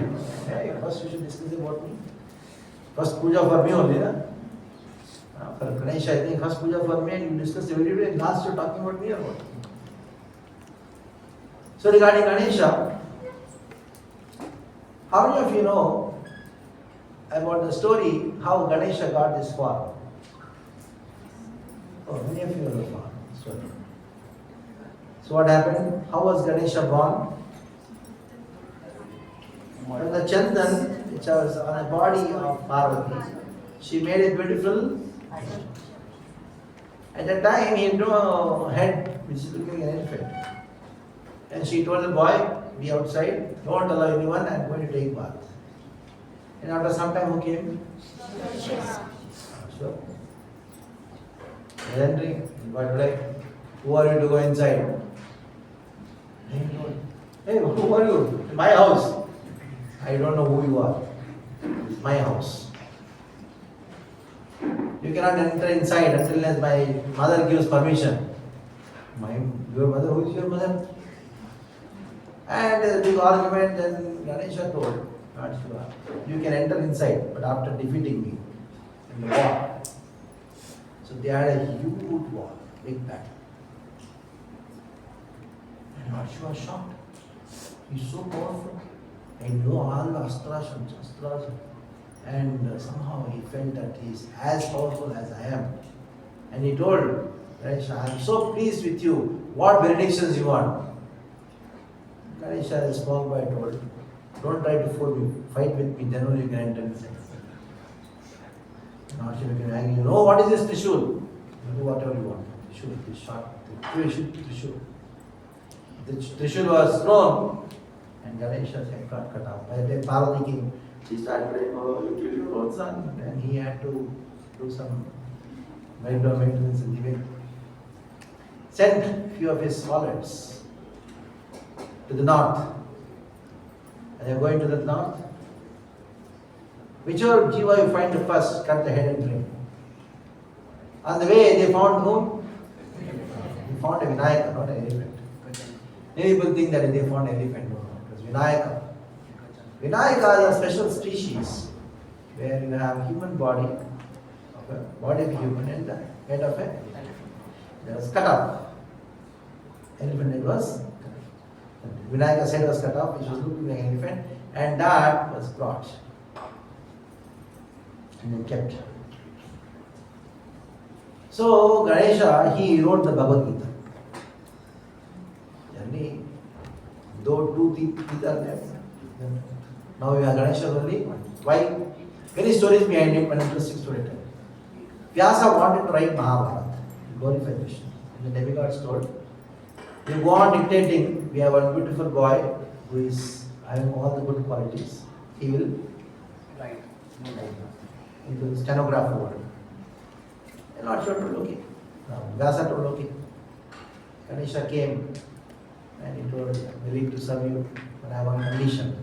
Hey, first we should discuss about me. First puja for me only. For Ganesha, I think first puja for me and you discuss every day and last you're talking about me or what? So regarding Ganesha, how many of you know about the story how Ganesha got this form? Oh, many of you know the story. So what happened? How was Ganesha born? From the chandan which was on the body of Parvati, she made it beautiful. At that time he had no head which is looking like an elephant. And she told the boy, be outside, don't allow anyone, I'm going to take bath. And after some time who came? Sure. Then what like, who are you to go inside? Hey, who are you? My house. I don't know who you are. It's my house. You cannot enter inside until my mother gives permission. Your mother? Who is your mother? And a big argument, then Ganesha told Lord Shiva, you can enter inside, but after defeating me in the war. So they had a huge war, big battle. And Lord Shiva was shocked. He's so powerful. I know all the astras and shastras. And somehow he felt that he is as powerful as I am. And he told Ganesha, I am so pleased with you. What benedictions you want? Ganesha, the small boy, told, don't try to fool me. Fight with me, then only you can enter inside. Not sure you can hang. You know what is this Trishul? You do whatever you want. Trishul, this short. Trishul. The Trishul was thrown, and Ganesha's head got cut off. By the time Parvati came, she started praying, oh, you killed your own son. And he had to do some maintenance and giving. Sent few of his scholars to the north. And they are going to the north. Whichever jiva you find first, cut the head and bring. On the way, they found whom? They found a Vinayaka, not an elephant. Many people think that they found an elephant. No, it was Vinayaka. Vinayaka is a special species where you have human body, body of a human and the head of a elephant. That was cut off. Elephant head was cut off. Vinayaka's head was cut off, which was looking like an elephant, and that was brought and then kept. So Ganesha, he wrote the Bhagavad Gita. Though two teeth are left. Now we are Ganesha only. Why? Many stories behind it, an interesting story. Vyasa wanted to write Mahabharata, to glorify Krishna. And the demigods told, you go on dictating, we have one beautiful boy who is having all the good qualities. He will write. Into the stenographer world. And not sure to look it. Vyasa told, okay. Ganesha came and he told, I'm willing to serve you, but I have one condition.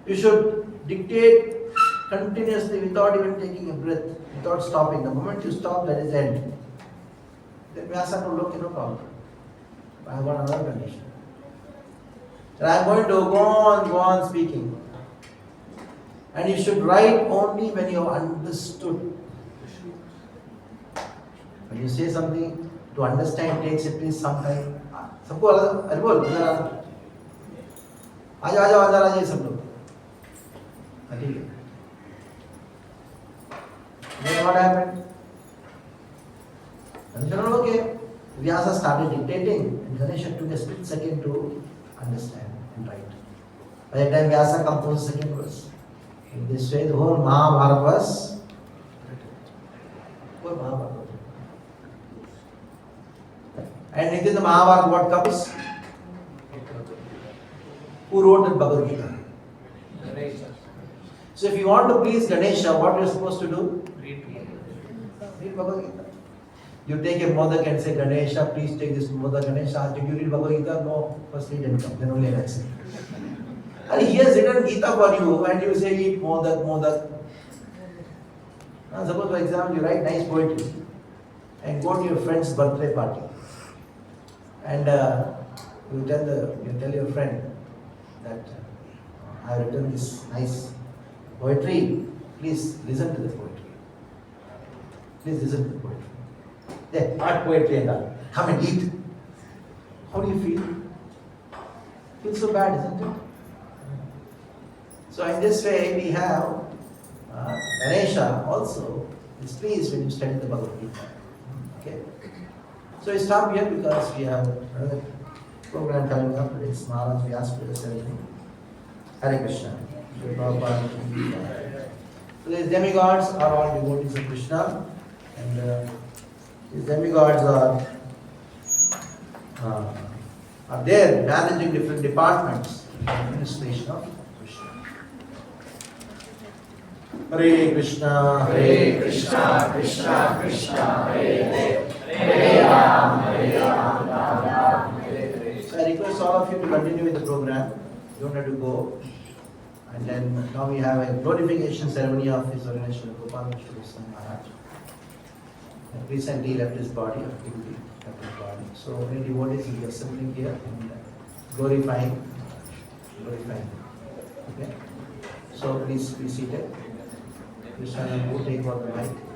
You should dictate continuously without even taking a breath, without stopping. The moment you stop, that is end. Then Vyasa told, okay, no problem. I have one other condition. So I am going to go on speaking. And you should write only when you have understood. When you say something, to understand takes at least some time. सबको अरे बोल जरा आ जाओ ये सब लोग ठीक है. Then what happened? Ganesha, okay. Vyasa started dictating, and Ganesha took a split second to understand and write. By the time Vyasa composed the second verse, in this way the whole Mahabharata was written. And within the Mahabharata, what comes? Who wrote the Bhagavad Gita? Ganesha. So if you want to please Ganesha, what you are supposed to do? Read Bhagavad Gita. You take a modak and say, Ganesha, please take this modak. Ganesha, did you read Bhagavad Gita? No, first read and come, then only I accept. And he has written Gita for you, and you say, eat modak. Now suppose, for example, you write nice poetry and go to your friend's birthday party. And you tell your friend that I have written this nice poetry. Please listen to the poetry. Please listen to the poetry. There, art poetry and all. Come and eat. How do you feel? Feel so bad, isn't it? So in this way, we have Ganesha also is pleased when you study the Bhagavad Gita. Okay. So we stop here because we have another program coming up. It's Maharaj Vyasa ceremony. Hare Krishna. So these demigods are all devotees of Krishna, and these demigods are there managing different departments in the administration of Krishna. Hare Krishna, Hare Krishna, Krishna Krishna, Hare Hare, Hare Ram, Ram Ram, Hare Hare. So I request all of you to continue with the program. You don't have to go. And then now we have a glorification ceremony of His Holiness Gopal Krishna Maharaj. Recently left his body, left his body. So many devotees will be assembling here, and glorifying. Okay. So please be seated. Krishna, you take over the mic.